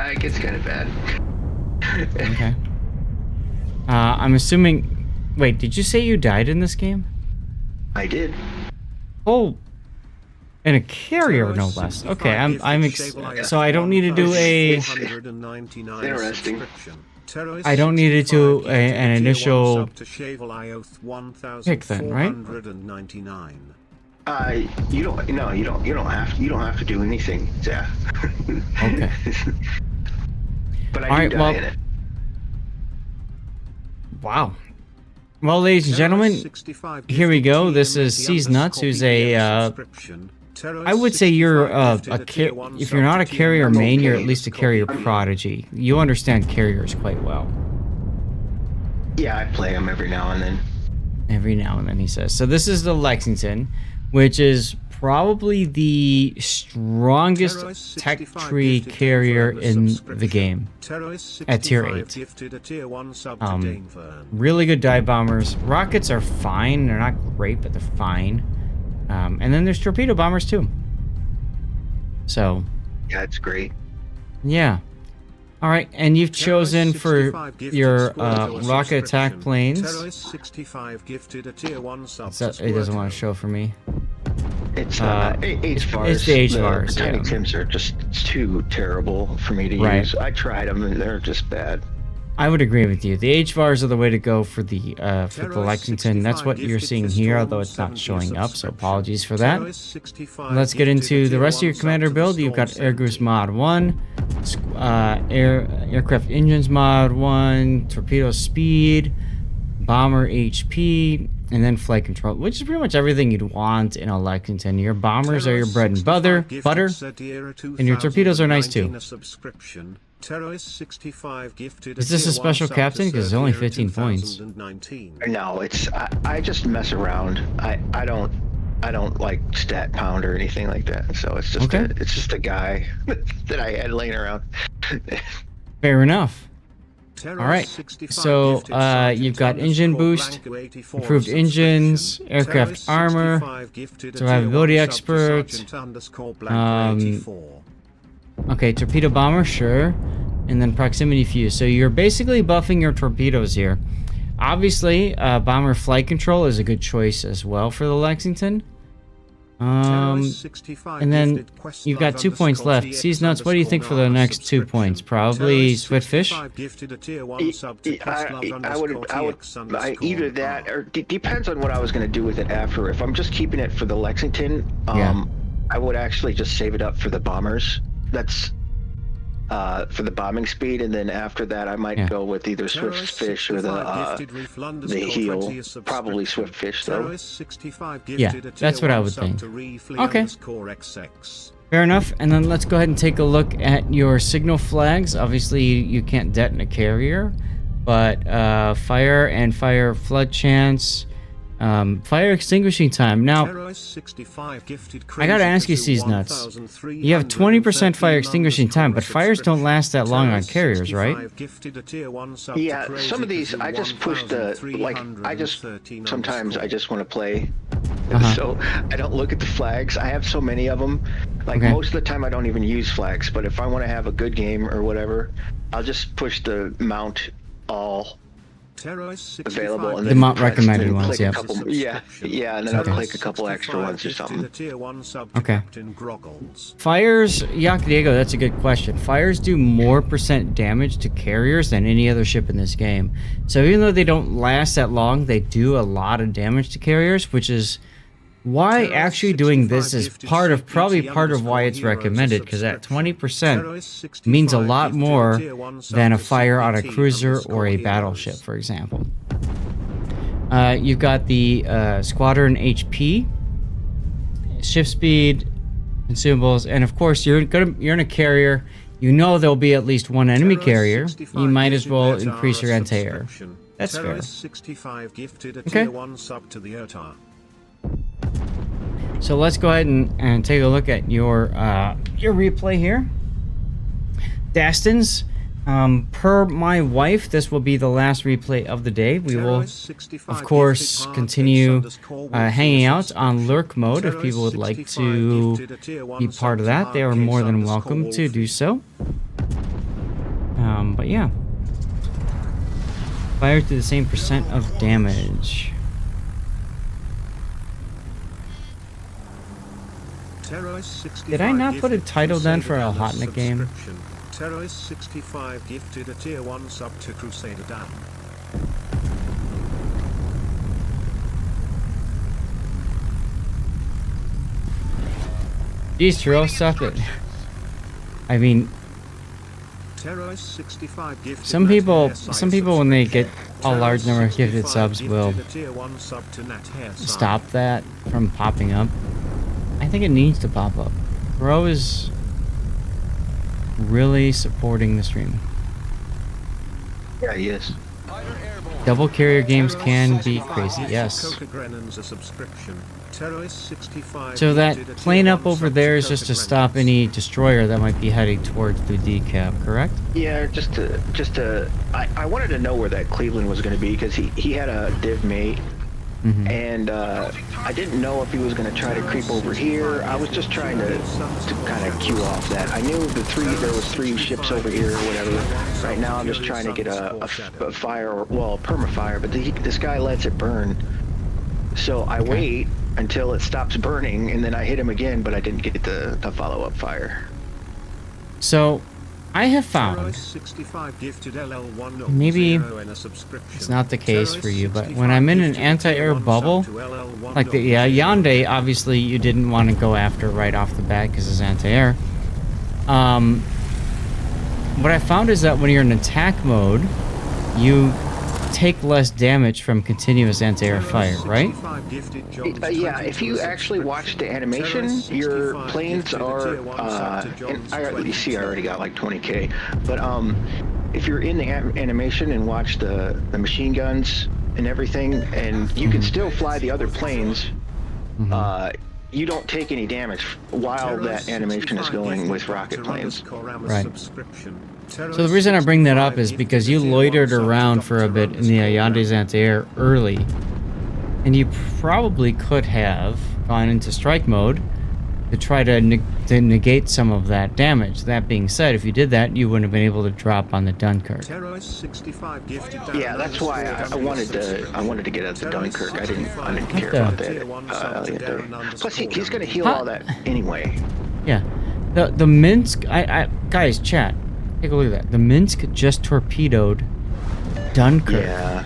Yeah, it gets kind of bad. Okay. I'm assuming... Wait, did you say you died in this game? I did. Oh, in a carrier, no less. Okay, so I don't need to do a... Interesting. I don't need to do an initial pick then, right? You don't. No, you don't. You don't have. You don't have to do anything, Zach. Okay. But I All do right, die well, in it. wow. Well, ladies and gentlemen, here we go. This is seaznutz, who's a, I would say you're if you're not a carrier main, you're at least a carrier prodigy. You understand carriers quite well. Yeah, I play them every now and then. Every now and then, he says. So this is the Lexington, which is probably the strongest tech tree carrier in the game at tier 8. Really good dive bombers. Rockets are fine. They're not great, but they're fine. And then there's torpedo bombers too. So Yeah, it's great. yeah. All right, and you've chosen for your rocket attack planes. So it doesn't want to show for me. It's H-bars. It's the H-bars, The Tiny yeah. Tims are just too terrible for me to use. I tried them and they're just bad. I would agree with you. The H-bars are the way to go for the Lexington. That's what you're seeing here, although it's not showing up, so apologies for that. Let's get into the rest of your commander build. You've got Air Goose Mod 1, Aircraft Engines Mod 1, Torpedo Speed, Bomber HP, and then Flight Control, which is pretty much everything you'd want in a Lexington. Your bombers are your bread and butter, and your torpedoes are nice too. Is this a special captain? Because it's only 15 points. No, it's I just mess around. I don't like stat pound or anything like that. So it's just it's just a guy that I had laying around. Fair enough. All right. So you've got engine boost, improved engines, aircraft armor, survivability expert. Okay, torpedo bomber, sure. And then proximity fuse. So you're basically buffing your torpedoes here. Obviously, bomber flight control is a good choice as well for the Lexington. And then you've got 2 points left. Seaznutz, what do you think for the next 2 points? Probably Swiftfish? Either that or depends on what I was going to do with it after. If I'm just keeping it for the Lexington, I would actually just save it up for the bombers. That's for the bombing speed, and then after that I might go with either Swiftfish or the heel. Probably Swiftfish though. Yeah, that's what I would think. Okay. Fair enough. And then let's go ahead and take a look at your signal flags. Obviously you can't detonate a carrier, but fire and fire flood chance, fire extinguishing time. Now, I gotta ask you, seaznutz. You have 20% fire extinguishing time, but fires don't last that long on carriers, right? Yeah, some of these I just push sometimes I just want to play, so I don't look at the flags. I have so many of them. Most of the time I don't even use flags, but if I want to have a good game or whatever, I'll just push the mount all available and the then mount recommended ones. And then I'll click a couple extra ones or something. Okay. Fires, Yak Diego, that's a good question. Fires do more % damage to carriers than any other ship in this game. So even though they don't last that long, they do a lot of damage to carriers, which is why actually doing this is probably part of why it's recommended, because that 20% means a lot more than a fire on a cruiser or a battleship, for example. You've got the squadron HP, shift speed, consumables, and of course you're in a carrier. You know there'll be at least one enemy carrier. You might as well increase your anti-air. That's fair. Okay. So let's go ahead and take a look at your replay here. Dastins, per my wife, this will be the last replay of the day. We will, of course, continue hanging out on lurk mode. If people would like to be part of that, they are more than welcome to do so. But yeah. Fires do the same percent of damage. Did I not put a title then for a Hotnik game? Terrorist 65 gifted a tier 1 sub to Crusader Dan. Geez, Turo, stop it. I mean, some people when they get a large number of gifted subs will stop that from popping up. I think it needs to pop up. Bro is really supporting the stream. Yeah, he is. Double carrier games can be crazy, yes. So that plane up over there is just to stop any destroyer that might be heading towards the decap, correct? Yeah, I wanted to know where that Cleveland was going to be because he had a div mate. And I didn't know if he was going to try to creep over here. I was just trying to kind of cue off that. I knew there was 3 ships over here or whatever. Right now I'm just trying to get a fire, well, a perma-fire, but this guy lets it burn. So I wait until it stops burning, and then I hit him again, but I didn't get the follow-up fire. So I have found, maybe it's not the case for you, but when I'm in an anti-air bubble, like the Yonde, obviously you didn't want to go after right off the bat because it's anti-air. What I found is that when you're in attack mode, you take less damage from continuous anti-air fire, right? Yeah, if you actually watch the animation, your planes are, and you see I already got like 20k, but if you're in the animation and watch the machine guns and everything, and you can still fly the other planes, you don't take any damage while that animation is going with rocket planes. Right. So the reason I bring that up is because you loitered around for a bit in the Ayande's anti-air early, and you probably could have gone into strike mode to try to negate some of that damage. That being said, if you did that, you wouldn't have been able to drop on the Dunkirk. Yeah, that's why I wanted to get at the Dunkirk. I didn't care about that. Plus, he's going to heal all that anyway. Yeah, the Minsk. Guys, chat. Take a look at that. The Minsk just torpedoed Dunkirk. Yeah,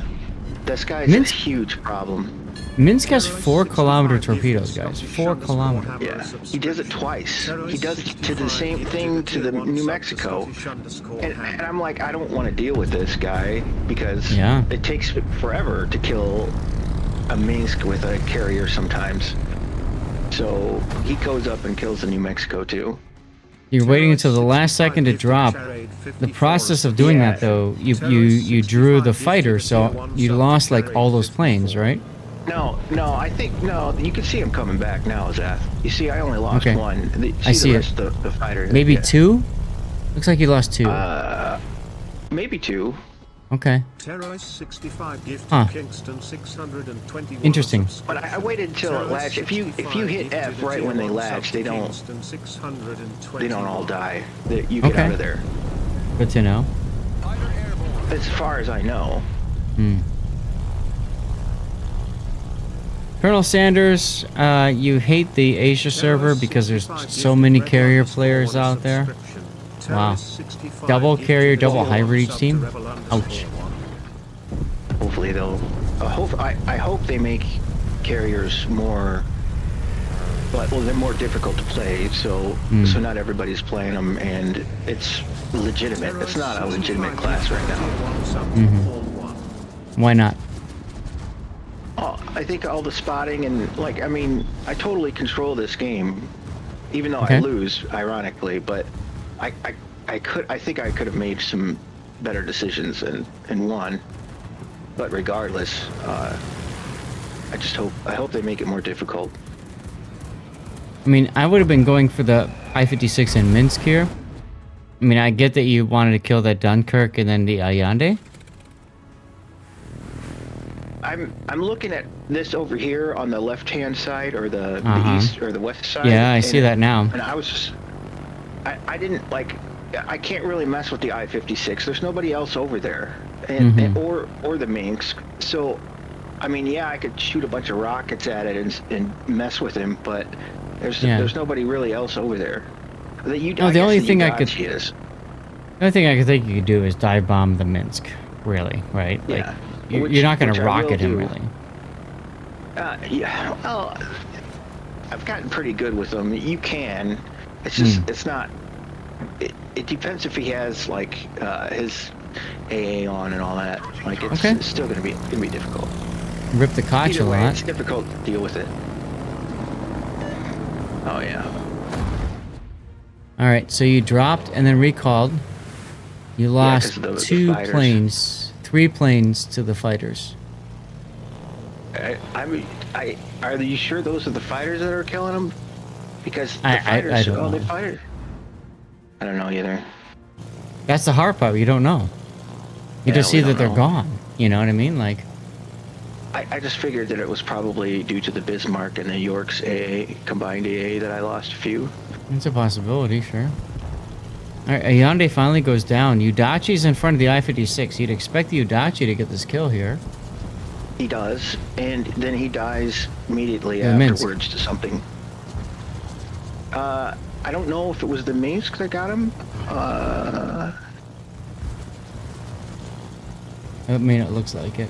this guy's a huge problem. Minsk has 4-kilometer torpedoes, guys. 4 kilometers. Yeah, he does it twice. He does to the same thing to the New Mexico. And I'm like, I don't want to deal with this guy because it takes forever to kill a Minsk with a carrier sometimes. So he goes up and kills the New Mexico too. You're waiting until the last second to drop. The process of doing that, though, you drew the fighter, so you lost like all those planes, right? No, I think you can see him coming back now, Zath. You see, I only lost one. I see the rest of the fighter. Maybe 2? Looks like you lost 2. Maybe 2. Okay. Huh. Interesting. But I waited until it latched. If you hit F right when they latch, they don't all die. You get out of there. Good to know. As far as I know. Colonel Sanders, you hate the Asia server because there's so many carrier players out there. Wow. Double carrier, double hybrid each team? Ouch. Hopefully they'll... I hope they make carriers more... Well, they're more difficult to play, so not everybody's playing them, and it's legitimate. It's not a legitimate class right now. Why not? I think all the spotting and, like, I mean, I totally control this game, even though I lose, ironically, but I think I could have made some better decisions and won. But regardless, I hope they make it more difficult. I mean, I would have been going for the I-56 in Minsk here. I mean, I get that you wanted to kill that Dunkirk and then the Allende. I'm looking at this over here on the left-hand side, or the east or the west side. Yeah, I see that now. And I was just, I didn't like. I can't really mess with the I-56. There's nobody else over there, and or the Minsk. So, I mean, yeah, I could shoot a bunch of rockets at it and mess with him, but there's nobody really else over there. The only thing I could think you could do is dive bomb the Minsk. Really, right? Yeah. Like, you're not going to rocket him, really. Yeah. Well, I've gotten pretty good with them. You can. It's just it's not. It depends if he has like his AA on and all that. Like it's still gonna be difficult. Rip the Koch a lot. It's difficult to deal with it. Oh yeah. All right, so you dropped and then recalled. You lost two planes, 3 planes to the fighters. Are you sure those are the fighters that are killing them? Because the fighters, I don't know. They fighters. I don't know either. That's the hard part. You don't know. You just see that they're gone. You know what I mean? Like, I just figured that it was probably due to the Bismarck and the York's AA, combined AA, that I lost a few. It's a possibility, sure. All right, Ayande finally goes down. Udachi's in front of the I-56. You'd expect the Udachi to get this kill here. He does, and then he dies immediately afterwards to something. I don't know if it was the Minsk that got him. I mean, it looks like it.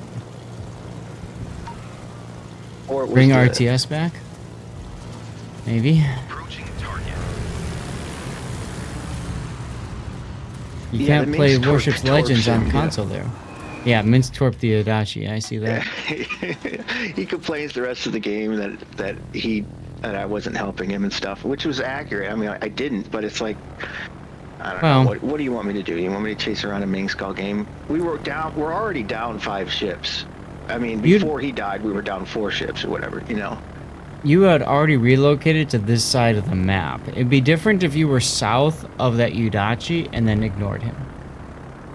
Or it was Bring RTS back? Maybe. You can't play Warships Legends on console there. Yeah, Minsk torped the Adachi. I see that. He complains the rest of the game that I wasn't helping him and stuff, which was accurate. I mean, I didn't, but it's like, I don't know. What do you want me to do? You want me to chase around a Minsk all game? We're already down 5 ships. I mean, before he died, we were down 4 ships or whatever, you know? You had already relocated to this side of the map. It'd be different if you were south of that Udachi and then ignored him.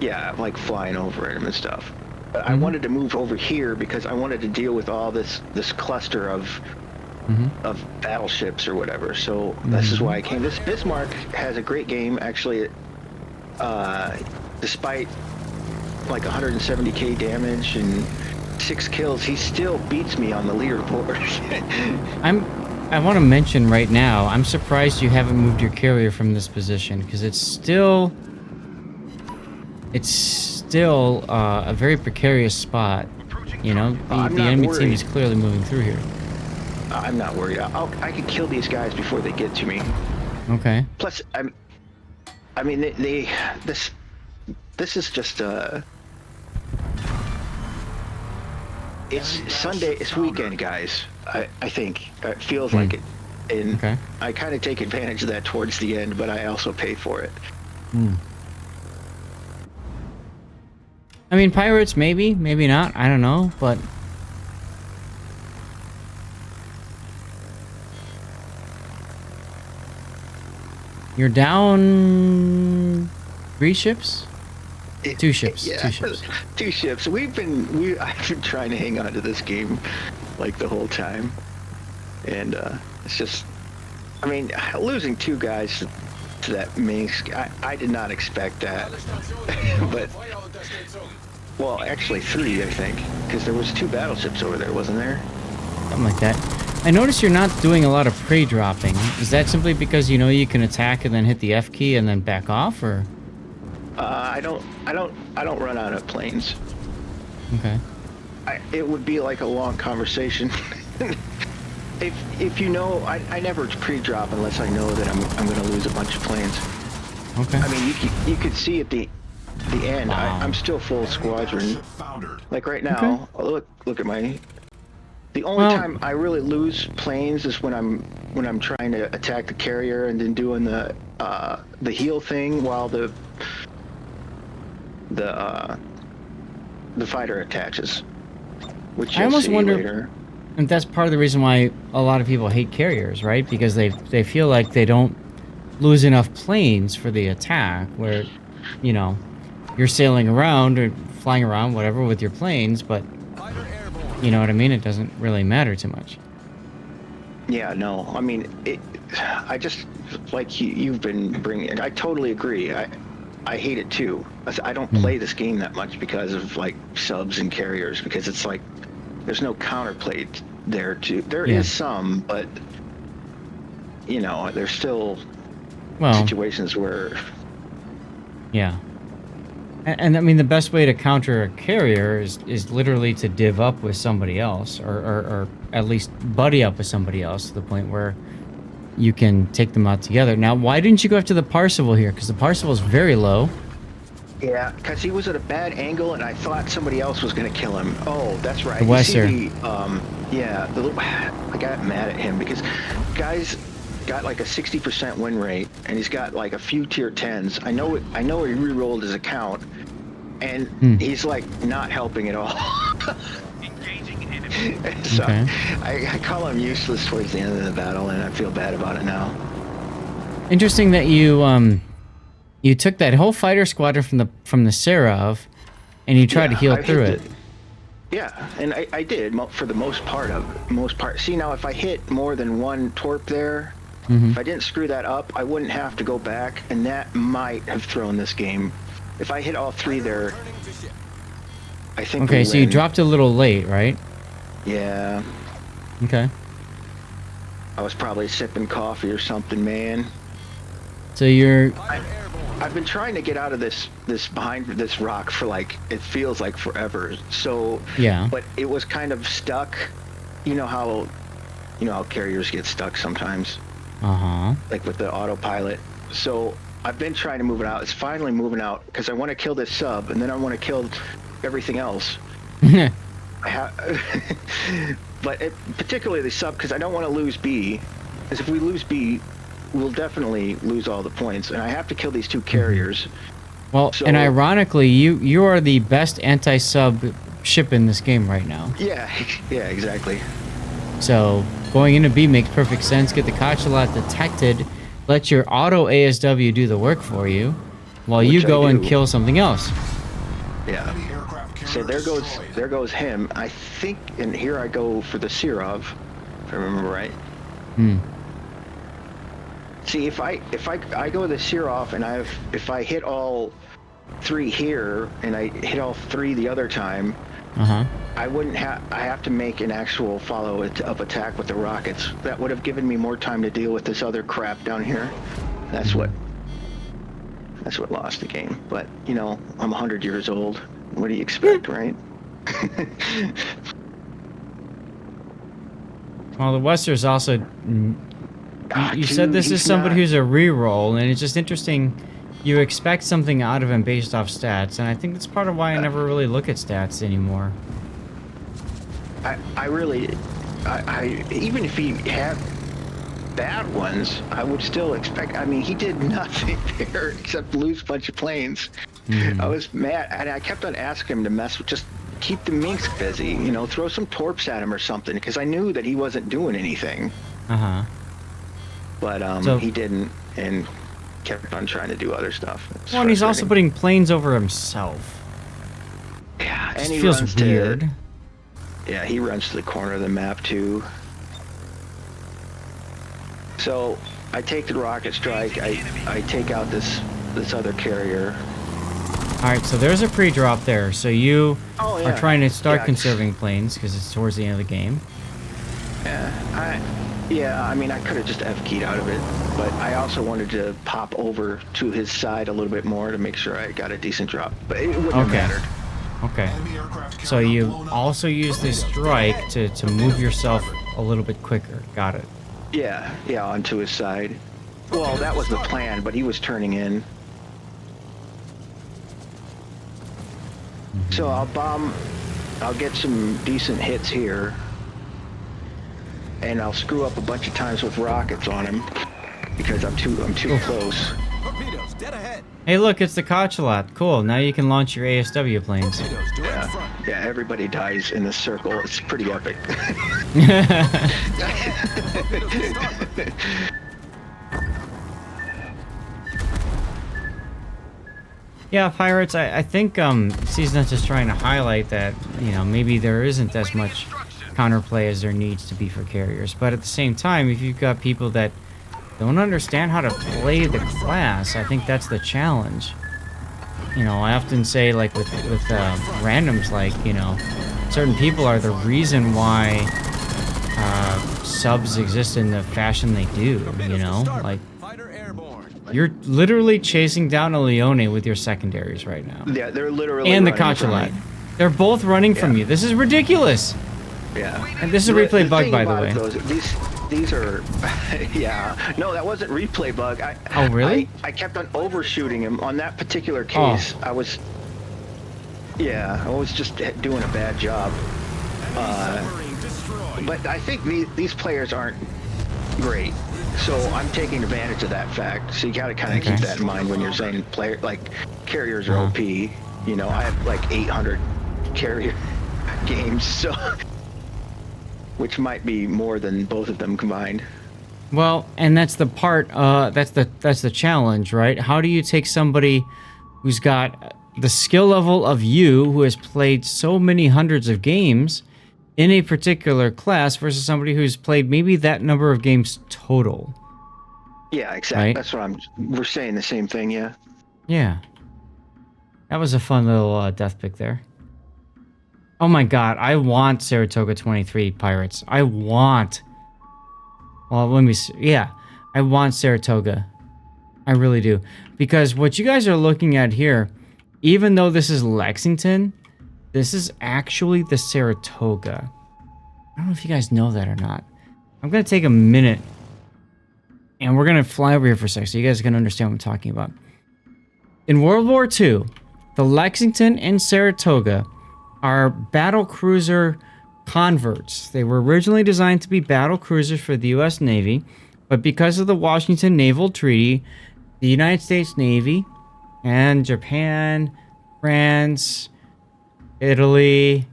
Yeah, like flying over him and stuff. But I wanted to move over here because I wanted to deal with all this cluster of battleships or whatever. So this is why I came. This Bismarck has a great game, actually. Despite like 170k damage and 6 kills, he still beats me on the leaderboard. I want to mention right now, I'm surprised you haven't moved your carrier from this position, because it's still a very precarious spot. You know, the enemy team is clearly moving through here. I'm not worried. I can kill these guys before they get to me. Okay. Plus, I mean, this is just it's Sunday, it's weekend, guys. I think it feels like it, and I kind of take advantage of that towards the end, but I also pay for it. I mean, pirates, maybe not. I don't know, but you're down 3 ships. 2 ships. Yeah, 2 ships. 2 ships. I've been trying to hang on to this game like the whole time, and it's just, I mean, losing 2 guys to that Minsk, I did not expect that. But, well, actually 3, I think, because there was 2 battleships over there, wasn't there? Something like that. I notice you're not doing a lot of prey dropping. Is that simply because you know you can attack and then hit the F key and then back off, or? I don't run out of planes. Okay. It would be like a long conversation. If you know, I never pre-drop unless I know that I'm going to lose a bunch of planes. Okay. I mean, you could see at the end, I'm still full squadron. Like right now, look at my. The only time I really lose planes is when I'm trying to attack the carrier and then doing the heal thing while the fighter attaches, which I almost wonder later. And that's part of the reason why a lot of people hate carriers, right? Because they feel like they don't lose enough planes for the attack, where, you know, you're sailing around or flying around, whatever, with your planes, but you know what I mean? It doesn't really matter too much. Yeah, no. I mean, I just like you've been bringing. I totally agree. I hate it too. I don't play this game that much because of like subs and carriers, because it's like there's no counterplay there too. There is some, but you know, there's still situations where. Yeah. And I mean, the best way to counter a carrier is literally to div up with somebody else, or at least buddy up with somebody else to the point where you can take them out together. Now, why didn't you go after the Parseval here? Because the Parseval is very low. Yeah, because he was at a bad angle, and I thought somebody else was going to kill him. Oh, that's right. The Wesser. I got mad at him because guys got like a 60% win rate, and he's got like a few tier 10s. I know he re-rolled his account, and he's like not helping at all. So I call him useless towards the end of the battle, and I feel bad about it now. Interesting that you took that whole fighter squadron from the Serov, and you tried to heal through it. Yeah, and I did for the most part. See, now if I hit more than one torp there, if I didn't screw that up, I wouldn't have to go back, and that might have thrown this game. If I hit all three there, I think. Okay, so you dropped a little late, right? Yeah. Okay. I was probably sipping coffee or something, man. So I've been trying to get out of this behind this rock for like, it feels like forever. So yeah. But it was kind of stuck. You know how carriers get stuck sometimes. Like with the autopilot. So I've been trying to move it out. It's finally moving out because I want to kill this sub, and then I want to kill everything else. But particularly the sub, because I don't want to lose B. Because if we lose B, we'll definitely lose all the points, and I have to kill these two carriers. Well, and ironically, you are the best anti-sub ship in this game right now. Yeah, exactly. So going into B makes perfect sense. Get the Kachalot detected. Let your auto ASW do the work for you, while you go and kill something else. Yeah. So there goes him. I think, and here I go for the Serov, if I remember right. See, if I go to the Serov, and if I hit all three here, and I hit all three the other time, I wouldn't have. I have to make an actual follow-up attack with the rockets. That would have given me more time to deal with this other crap down here. That's what lost the game. But you know, I'm 100 years old. What do you expect, right? Well, the Wester's also. You said this is somebody who's a reroll, and it's just interesting. You expect something out of him based off stats, and I think that's part of why I never really look at stats anymore. I really, even if he had bad ones, I would still expect. I mean, he did nothing there except lose a bunch of planes. I was mad, and I kept on asking him to just keep the minks busy. You know, throw some torps at him or something, because I knew that he wasn't doing anything. But he didn't, and kept on trying to do other stuff. Well, and he's also putting planes over himself. Yeah, and he feels weird. Yeah, he runs to the corner of the map too. So I take the rocket strike. I take out this other carrier. All right, so there's a pre-drop there. So you are trying to start conserving planes because it's towards the end of the game. Yeah, I mean, I could have just F-keyed out of it, but I also wanted to pop over to his side a little bit more to make sure I got a decent drop, but it wouldn't have mattered. Okay. So you also use this strike to move yourself a little bit quicker. Got it. Yeah, onto his side. Well, that was the plan, but he was turning in. So I'll get some decent hits here. And I'll screw up a bunch of times with rockets on him because I'm too close. Hey, look, it's the Kachalot. Cool. Now you can launch your ASW planes. Yeah, everybody dies in this circle. It's pretty epic. Yeah, Pirates, I think seaznutz is trying to highlight that, you know, maybe there isn't as much counterplay as there needs to be for carriers. But at the same time, if you've got people that don't understand how to play the class. I think that's the challenge. You know, I often say, like, with randoms, like, you know, certain people are the reason why subs exist in the fashion they do, you know? Like, you're literally chasing down a Leone with your secondaries right now. Yeah, they're literally and the running from Consulat. me. They're both running from you. This is ridiculous. Yeah. And this is a replay bug, by the way. These are, yeah. No, that wasn't replay bug. Oh, really? I kept on overshooting him on that particular case. I was just doing a bad job. But I think these players aren't great. So I'm taking advantage of that fact. So you got to kind of keep that in mind when you're saying carriers are OP. You know, I have like 800 carrier games, so which might be more than both of them combined. Well, and that's the part. That's the challenge, right? How do you take somebody who's got the skill level of you, who has played so many hundreds of games in a particular class, versus somebody who's played maybe that number of games total? Yeah, exactly. Right? That's what we're saying the same thing. Yeah. Yeah. That was a fun little death pick there. Oh my god, I want Saratoga 23 Pirates. I want... Well, let me see. Yeah, I want Saratoga. I really do. Because what you guys are looking at here, even though this is Lexington, this is actually the Saratoga. I don't know if you guys know that or not. I'm going to take a minute, and we're going to fly over here for a sec so you guys can understand what I'm talking about. In World War II, the Lexington and Saratoga are battle cruiser converts. They were originally designed to be battle cruisers for the U.S. Navy, but because of the Washington Naval Treaty, the United States Navy and Japan, France, Italy,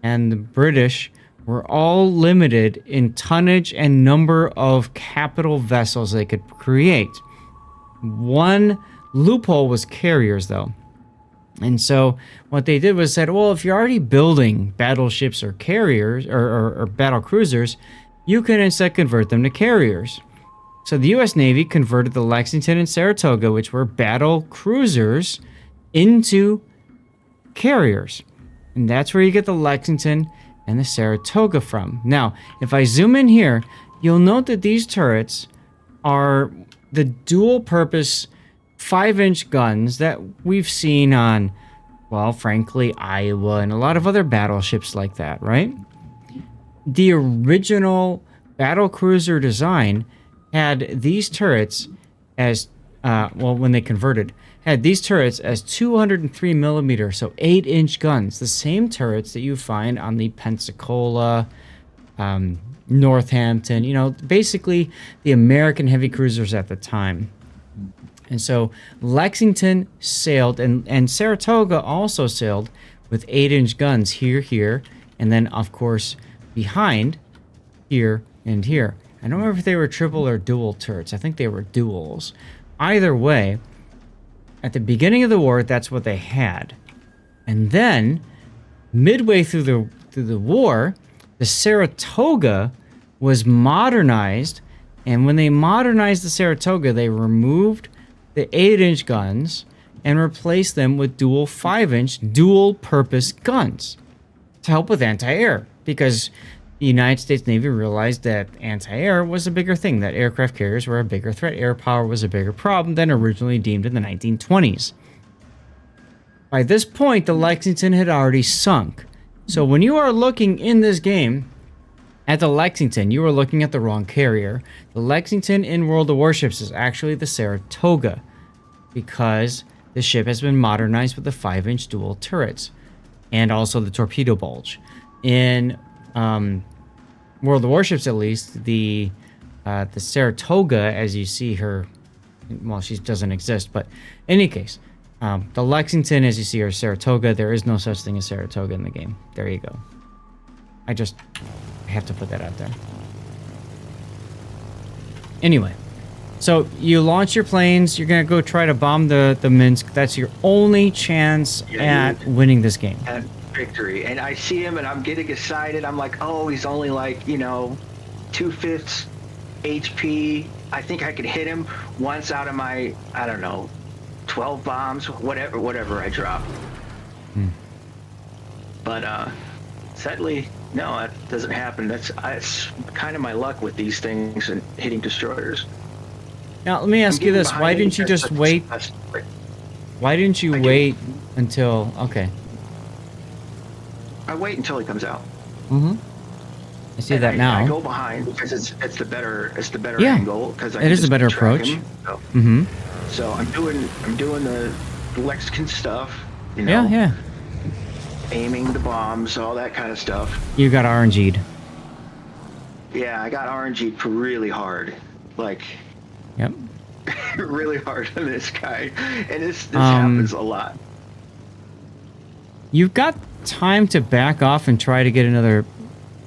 and the British were all limited in tonnage and number of capital vessels they could create. One loophole was carriers, though. And so what they did was said, well, if you're already building battleships or carriers or battle cruisers, you can instead convert them to carriers. So the U.S. Navy converted the Lexington and Saratoga, which were battle cruisers, into carriers. And that's where you get the Lexington and the Saratoga from. Now, if I zoom in here, you'll note that these turrets are the dual-purpose 5-inch guns that we've seen on, well, frankly, Iowa and a lot of other battleships like that, right? The original battle cruiser design had these turrets as, well, when they converted, had these turrets as 203 millimeter, so 8-inch guns, the same turrets that you find on the Pensacola, Northampton, you know, basically the American heavy cruisers at the time. And so Lexington sailed, and Saratoga also sailed with 8-inch guns here, and then, of course, behind, here, and here. I don't remember if they were triple or dual turrets. I think they were duals. Either way, at the beginning of the war, that's what they had. And then, midway through the war, the Saratoga was modernized, and when they modernized the Saratoga, they removed the 8-inch guns and replaced them with dual 5-inch, dual-purpose guns to help with anti-air, because the United States Navy realized that anti-air was a bigger thing, that aircraft carriers were a bigger threat. Air power was a bigger problem than originally deemed in the 1920s. By this point, the Lexington had already sunk. So when you are looking in this game at the Lexington, you are looking at the wrong carrier. The Lexington in World of Warships is actually the Saratoga, because the ship has been modernized with the 5-inch dual turrets and also the torpedo bulge. In World of Warships, at least, the Saratoga, as you see her, well, she doesn't exist, but in any case, the Lexington, as you see her, Saratoga, there is no such thing as Saratoga in the game. There you go. I have to put that out there. Anyway, so you launch your planes, you're going to go try to bomb the Minsk. That's your only chance at winning this game. At victory. And I see him and I'm getting excited. I'm like, oh, he's only like, you know, 2/5 HP. I think I could hit him once out of my, I don't know, 12 bombs, whatever I drop. But sadly, no, that doesn't happen. That's kind of my luck with these things and hitting destroyers. Now, let me ask you this. Why didn't you just wait? Why didn't you wait until... Okay. I wait until he comes out. Mm-hmm. I see that now. I go behind because it's the better angle, because it is the better approach. Him, so. So I'm doing the Lexington stuff, you know. Yeah. Aiming the bombs, all that kind of stuff. You got RNG'd. Yeah, I got RNG'd really hard, like. Yep. Really hard on this guy, and this happens a lot. You've got time to back off and try to get another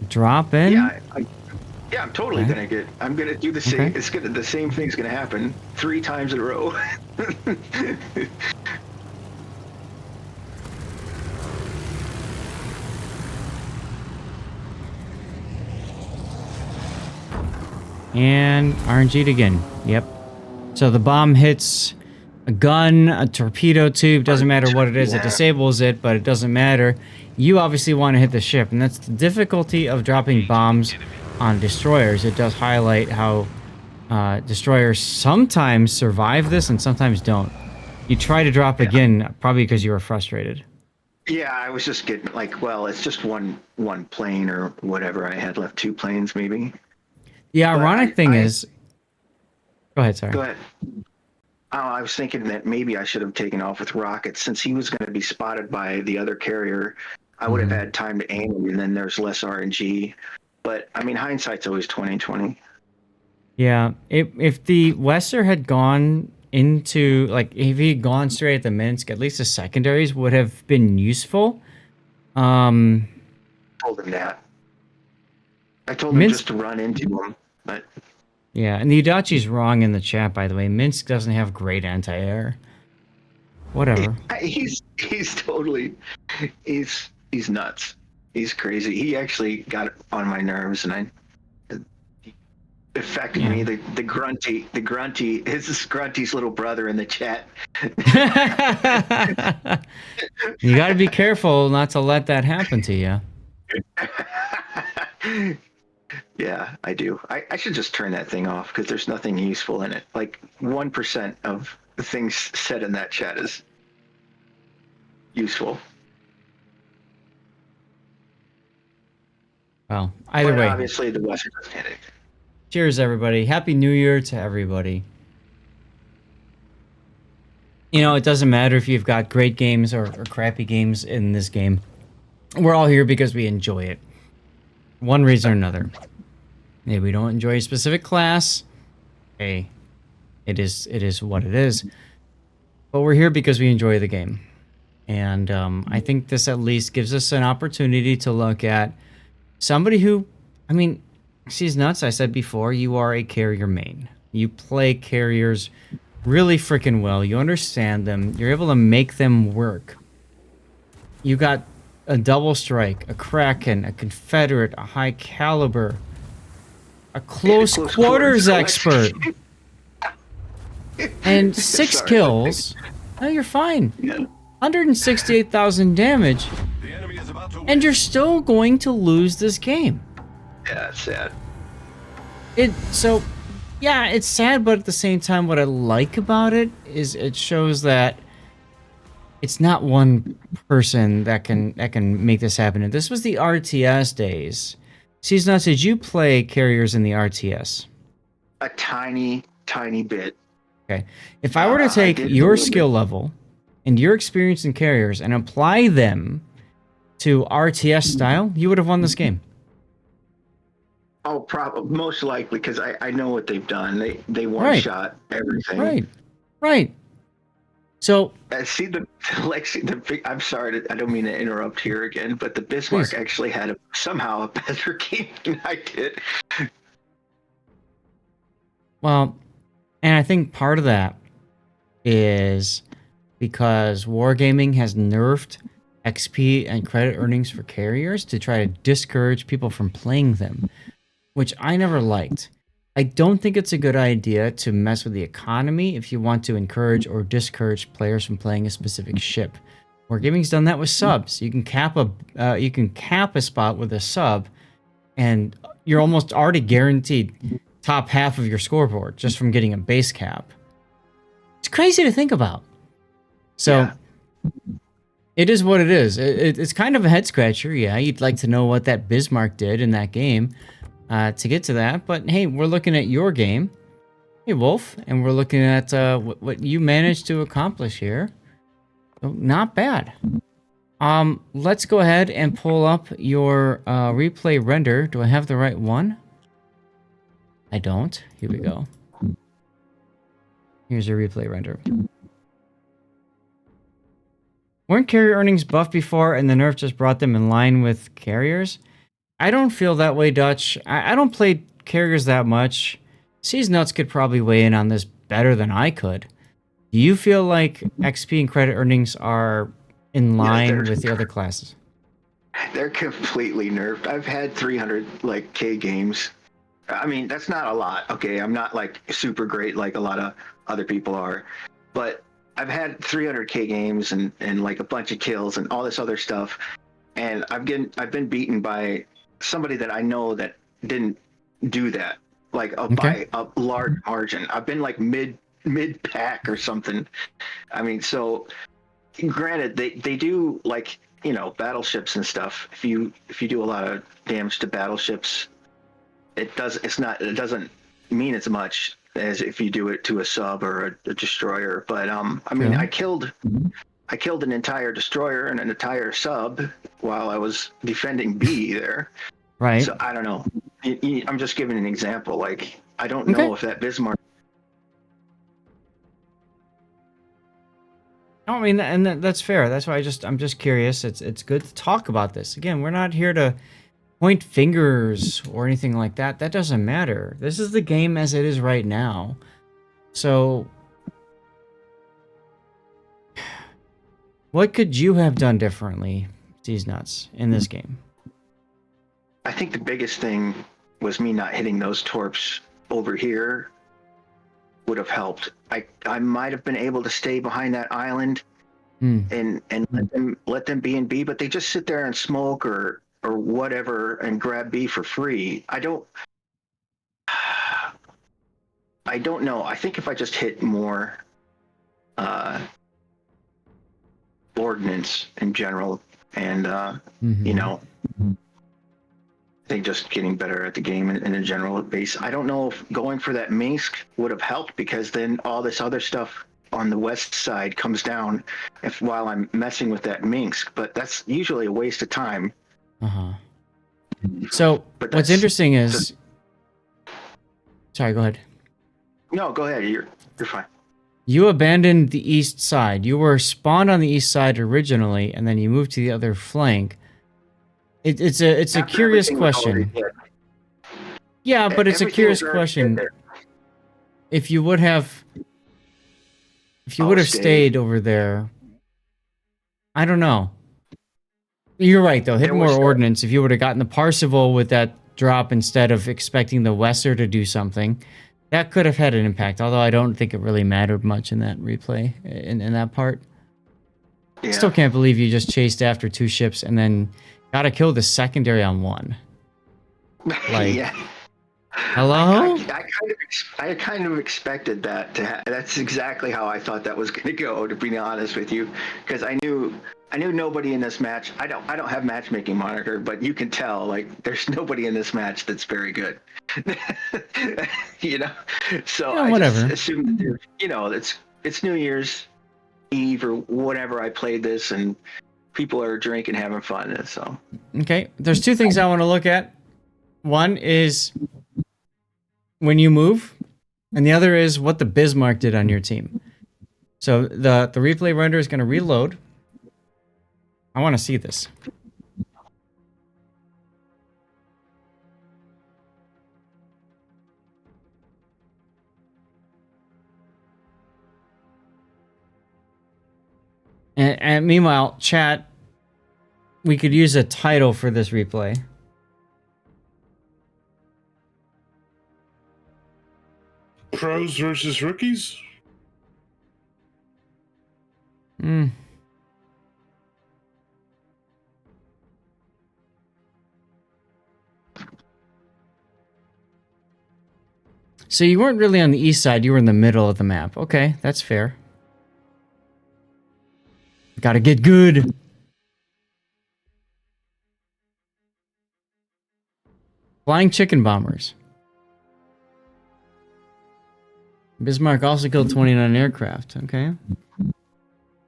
drop in. Yeah, I'm totally gonna get. I'm gonna do the same. Okay. The same thing's gonna happen 3 times in a row. And RNG'd again. Yep. So the bomb hits a gun, a torpedo tube, doesn't matter what it is, it disables it, but it doesn't matter. You obviously want to hit the ship, and that's the difficulty of dropping bombs on destroyers. It does highlight how destroyers sometimes survive this and sometimes don't. You try to drop again, probably because you were frustrated. Yeah, I was just getting like, well, it's just one plane or whatever. I had left 2 planes maybe. The ironic thing is... Go ahead, sorry. Go ahead. Oh, I was thinking that maybe I should have taken off with rockets. Since he was going to be spotted by the other carrier, I would have had time to aim, and then there's less RNG. But, I mean, hindsight's always 20/20. Yeah, if the Wester had gone into, like, if he had gone straight at the Minsk, at least the secondaries would have been useful. Told him that. I told him just to run into him, but... Yeah, and the Adachi's wrong in the chat, by the way. Minsk doesn't have great anti-air. Whatever. He's totally... He's nuts. He's crazy. He actually got on my nerves, and affected me. The grunty, his Grunty's little brother in the chat. You got to be careful not to let that happen to you. Yeah, I do. I should just turn that thing off because there's nothing useful in it. Like 1% of the things said in that chat is useful. Well, either way. Obviously, the Western doesn't hit it. Cheers, everybody. Happy New Year to everybody. You know, it doesn't matter if you've got great games or crappy games in this game. We're all here because we enjoy it. One reason or another. Maybe we don't enjoy a specific class. Hey, it is what it is. But we're here because we enjoy the game. And I think this at least gives us an opportunity to look at somebody who, I mean, seaznutz, I said before, you are a carrier main. You play carriers really freaking well. You understand them. You're able to make them work. You got a double strike, a Kraken, a Confederate, a high caliber, a close quarters expert, and 6 kills. No, you're fine. 168,000 damage, and you're still going to lose this game. Yeah, it's sad. So, yeah, it's sad, but at the same time, what I like about it is it shows that it's not one person that can make this happen. And this was the RTS days. seaznutz, did you play carriers in the RTS? A tiny bit. Okay. If I were to take your skill level and your experience in carriers and apply them to RTS style, you would have won this game. Oh, probably, most likely, because I know what they've done. They one-shot everything. Right. So see I'm sorry, I don't mean to interrupt here again, but the Bismarck actually had somehow a better game than I did. Well, and I think part of that is because Wargaming has nerfed XP and credit earnings for carriers to try to discourage people from playing them, which I never liked. I don't think it's a good idea to mess with the economy if you want to encourage or discourage players from playing a specific ship. Wargaming's done that with subs. You can cap a spot with a sub, and you're almost already guaranteed top half of your scoreboard just from getting a base cap. It's crazy to think about. So it is what it is. It's kind of a head scratcher. Yeah, you'd like to know what that Bismarck did in that game to get to that. But hey, we're looking at your game. Hey, Wolf. And we're looking at what you managed to accomplish here. So not bad. Let's go ahead and pull up your replay render. Do I have the right one? I don't. Here we go. Here's your replay render. Weren't carrier earnings buffed before and the nerf just brought them in line with carriers? I don't feel that way, Dutch. I don't play carriers that much. Seaznutz could probably weigh in on this better than I could. Do you feel like XP and credit earnings are in line with the other classes? They're completely nerfed. I've had 300 like K games. I mean, that's not a lot. Okay, I'm not like super great like a lot of other people are, but I've had 300K games and like a bunch of kills and all this other stuff, and I've been beaten by somebody that I know that didn't do that, like by a large margin. I've been like mid pack or something. I mean, so granted, they do like, you know, battleships and stuff. If you do a lot of damage to battleships, it doesn't mean as much as if you do it to a sub or a destroyer. But I mean, I killed an entire destroyer and an entire sub while I was defending B there. Right. So I don't know. I'm just giving an example. Like, I don't know if that Bismarck. No, I mean, and that's fair. That's why I'm just curious. It's good to talk about this. Again, we're not here to point fingers or anything like that. That doesn't matter. This is the game as it is right now. So what could you have done differently, seaznutz, in this game? I think the biggest thing was me not hitting those torps over here would have helped. I might have been able to stay behind that island and let them be in B, but they just sit there and smoke or whatever and grab B for free. I don't know. I think if I just hit more ordnance in general and you know, I think just getting better at the game in a general base. I don't know if going for that Minsk would have helped, because then all this other stuff on the west side comes down while I'm messing with that Minsk, but that's usually a waste of time. So what's interesting is, sorry, go ahead. No, go ahead. You're fine. You abandoned the east side. You were spawned on the east side originally, and then you moved to the other flank. It's a curious question. Yeah, but it's a curious question. If you would have stayed over there, I don't know. You're right, though. Hit more ordnance. If you would have gotten the Parseval with that drop instead of expecting the Wesser to do something, that could have had an impact. Although I don't think it really mattered much in that replay, in that part. Yeah. Still can't believe you just chased after 2 ships and then got to kill the secondary on 1. Like, yeah. Hello? I kind of expected that that's exactly how I thought that was going to go, to be honest with you, because I knew nobody in this match. I don't have matchmaking monitor, but you can tell, like, there's nobody in this match that's very good. You know, so yeah, I just assumed that, you know, it's New Year's Eve or whatever I played this, and people are drinking, having fun. So okay, there's 2 things I want to look at. One is when you move, and the other is what the Bismarck did on your team. So the replay render is going to reload. I want to see this. And meanwhile, chat, we could use a title for this replay. Pros versus rookies? Hmm. So you weren't really on the east side, you were in the middle of the map. Okay, that's fair. Gotta get good. Flying chicken bombers. Bismarck also killed 29 aircraft. Okay.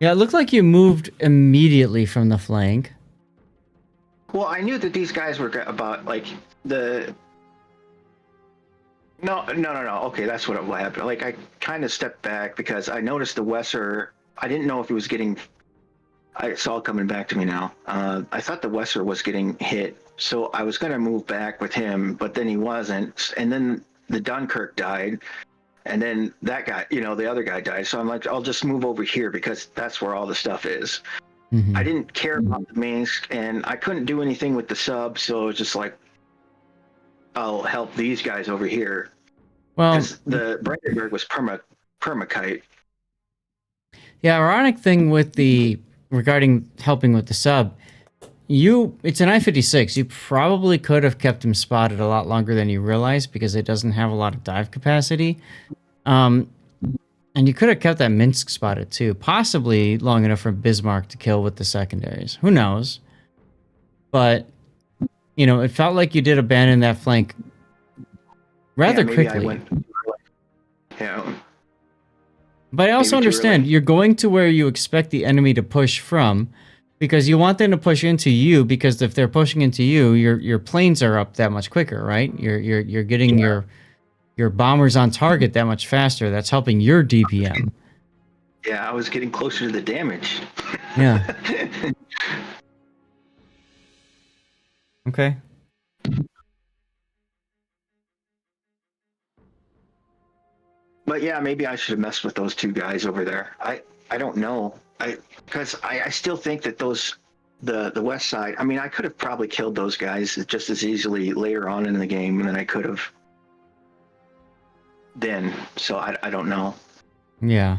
Yeah, it looked like you moved immediately from the flank. Well, I knew that these guys were about like the. No. Okay, that's what happened. Like I kind of stepped back because I noticed the Wesser. I didn't know if he was getting. It's all coming back to me now. I thought the Wesser was getting hit, so I was going to move back with him, but then he wasn't. And then the Dunkirk died, and then that guy, the other guy died. So I'm like, I'll just move over here because that's where all the stuff is. Mm-hmm. I didn't care about the Minsk, and I couldn't do anything with the sub, so it was just like, I'll help these guys over here. Well, because the Brandenburg was permacite. Yeah, ironic thing with regarding helping with the sub, it's an I-56. You probably could have kept him spotted a lot longer than you realize because it doesn't have a lot of dive capacity. And you could have kept that Minsk spotted too, possibly long enough for Bismarck to kill with the secondaries. Who knows? But, it felt like you did abandon that flank rather quickly. But I also understand you're going to where you expect the enemy to push from, because you want them to push into you. Because if they're pushing into you, your planes are up that much quicker, right? You're getting your bombers on target that much faster. That's helping your DPM. Yeah, I was getting closer to the damage. Yeah. Okay. But yeah, maybe I should have messed with those two guys over there. I don't know. Because I still think that the west side. I mean, I could have probably killed those guys just as easily later on in the game than I could have then. So I don't know. Yeah.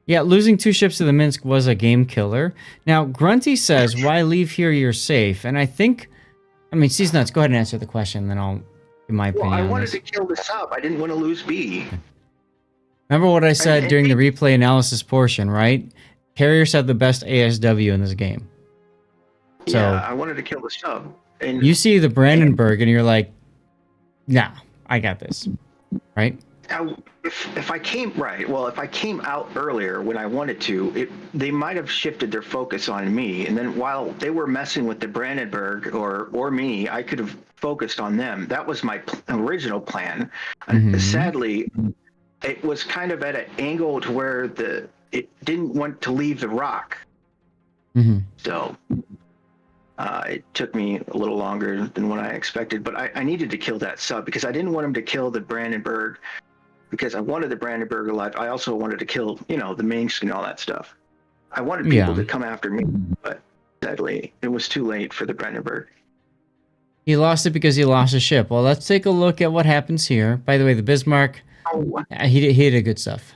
Yeah, losing 2 ships to the Minsk was a game killer. Now, Grunty says, "Why leave here? You're safe." And I think, seaznutz, go ahead and answer the question, then I'll give my opinion. Well, I wanted to kill the sub. I didn't want to lose B. Remember what I said during the replay analysis portion, right? Carriers have the best ASW in this game. So yeah, I wanted to kill the sub. And you see the Brandenburg, and you're like, "Nah, I got this," right? If I came out earlier when I wanted to, they might have shifted their focus on me, and then while they were messing with the Brandenburg or me, I could have focused on them. That was my original plan. And sadly, it was kind of at an angle to where it didn't want to leave the rock. So it took me a little longer than what I expected, but I needed to kill that sub because I didn't want him to kill the Brandenburg. Because I wanted the Brandenburg alive. I also wanted to kill, the Minsk and all that stuff. I wanted people to come after me, but sadly, it was too late for the Brandenburg. He lost it because he lost a ship. Well, let's take a look at what happens here. By the way, the Bismarck, he did good stuff.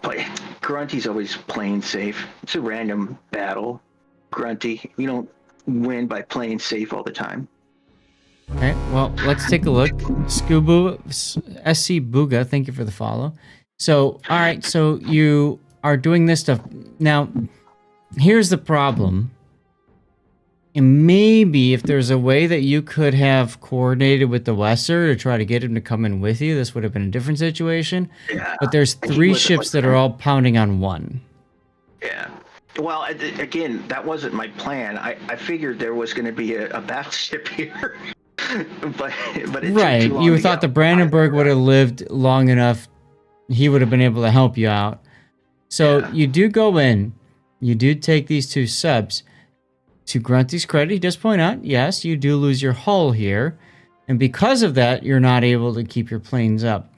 But Grunty's always playing safe. It's a random battle. Grunty, you don't win by playing safe all the time. Okay, well, let's take a look. Scubu, SC Booga, thank you for the follow. So, all right, so you are doing this stuff. Now, here's the problem. And maybe if there's a way that you could have coordinated with the Wesser to try to get him to come in with you, this would have been a different situation. Yeah. But there's 3 ships that are all pounding on 1. Yeah. Well, again, that wasn't my plan. I figured there was going to be a battleship here. but it right, took too long you to thought get the Brandenburg would have lived long enough, he would have been able to help you out. So you do go in, you do take these 2 subs. To Grunty's credit, he does point out, yes, you do lose your hull here, and because of that, you're not able to keep your planes up.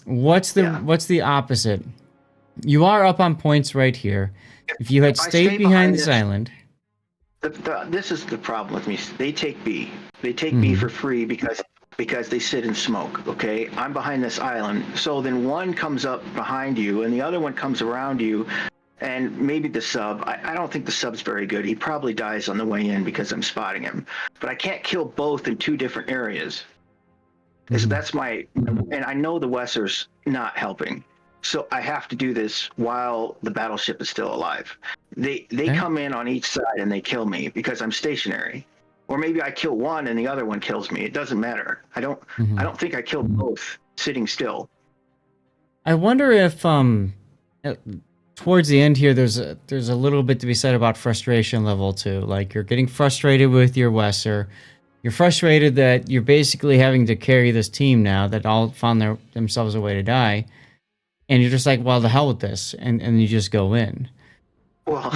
What's the opposite? You are up on points right here. If you had stayed behind this island. This is the problem with me. They take B. They take B for free because because they sit in smoke, okay? I'm behind this island. So then one comes up behind you and the other one comes around you, and maybe the sub, I don't think the sub's very good. He probably dies on the way in because I'm spotting him. But I can't kill both in two different areas. That's my, and I know the Wesser's not helping. So I have to do this while the battleship is still alive. They come in on each side and they kill me because I'm stationary. Or maybe I kill one and the other one kills me. It doesn't matter. I don't think I killed both sitting still. I wonder if towards the end here there's a little bit to be said about frustration level too. Like you're getting frustrated with your Wesser. You're frustrated that you're basically having to carry this team now that all found themselves a way to die. And you're just like, well, the hell with this, and you just go in. Well,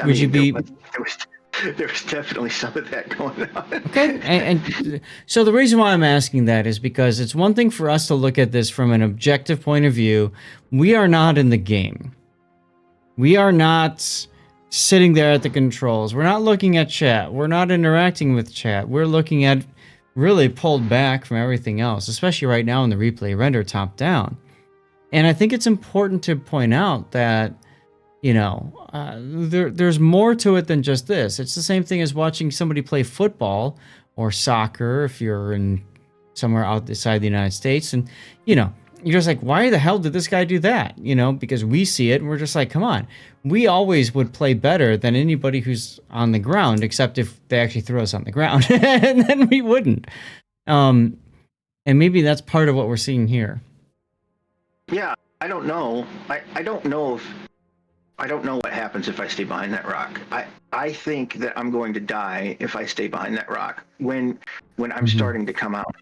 would you be? There was definitely some of that going on. Okay, and so the reason why I'm asking that is because it's one thing for us to look at this from an objective point of view. We are not in the game. We are not sitting there at the controls. We're not looking at chat. We're not interacting with chat. We're looking at really pulled back from everything else, especially right now in the replay render top down. And I think it's important to point out that, you know, there's more to it than just this. It's the same thing as watching somebody play football or soccer if you're in somewhere outside the United States. And, you know, you're just like, why the hell did this guy do that? You know, because we see it and we're just like, come on. We always would play better than anybody who's on the ground, except if they actually threw us on the ground. And then we wouldn't. And maybe that's part of what we're seeing here. Yeah, I don't know. I don't know what happens if I stay behind that rock. I think that I'm going to die if I stay behind that rock when I'm starting to come out.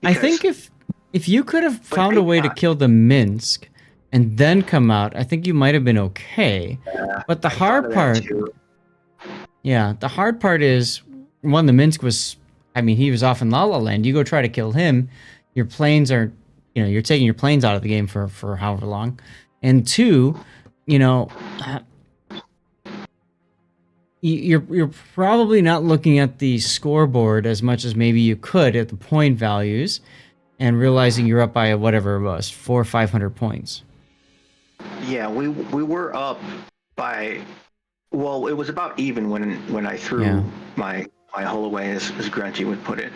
I think if you could have found a way to kill the Minsk and then come out, I think you might have been okay. But the hard part, the hard part is, one, the Minsk was, I mean, he was off in La La Land. You go try to kill him, your planes are, you know, you're taking your planes out of the game for however long. And two, you know, you're probably not looking at the scoreboard as much as maybe you could at the point values and realizing you're up by whatever it was, 400 or 500 points. Yeah, we were up by, well, it was about even when I threw my hull away, as Grunty would put it.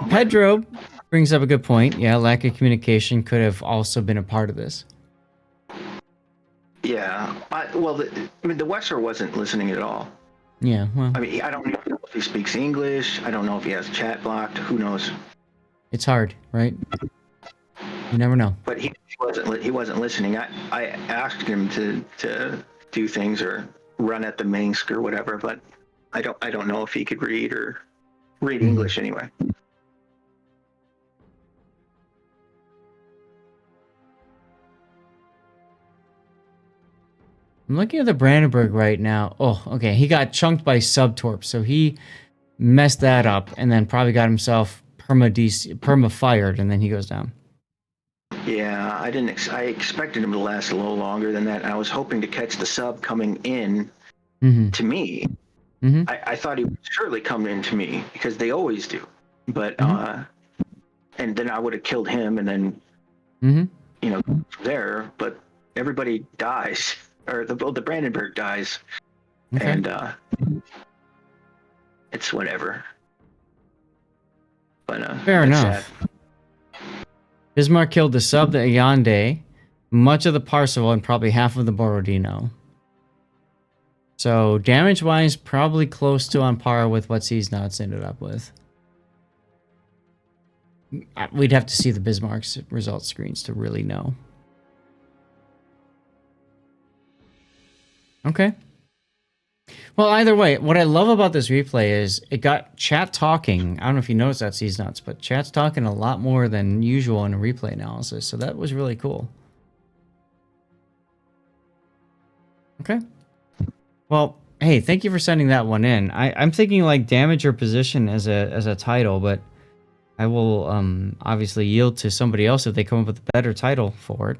Pedro brings up a good point. Yeah, lack of communication could have also been a part of this. Yeah, the Wesser wasn't listening at all. Yeah, well, I mean, I don't know if he speaks English. I don't know if he has chat blocked. Who knows? It's hard, right? You never know. But he wasn't listening. I asked him to do things or run at the Minsk or whatever, but I don't know if he could read English anyway. I'm looking at the Brandenburg right now. Oh, okay. He got chunked by subtorp, so he messed that up and then probably got himself perma fired, and then he goes down. Yeah, I expected him to last a little longer than that. I was hoping to catch the sub coming in to me. I thought he would surely come in to me because they always do. But and then I would have killed him and then you know, there. But everybody dies, or the Brandenburg dies, and it's whatever. But fair enough. Sad. Bismarck killed the sub, the Allende, much of the Parseval, and probably half of the Borodino. So damage-wise, probably close to on par with what seaznutz ended up with. We'd have to see the Bismarck's result screens to really know. Okay. Well, either way, what I love about this replay is it got chat talking. I don't know if you noticed that, seaznutz, but chat's talking a lot more than usual in a replay analysis, so that was really cool. Okay. Well, hey, thank you for sending that one in. I'm thinking like damage or position as a title, but I will obviously yield to somebody else if they come up with a better title for it.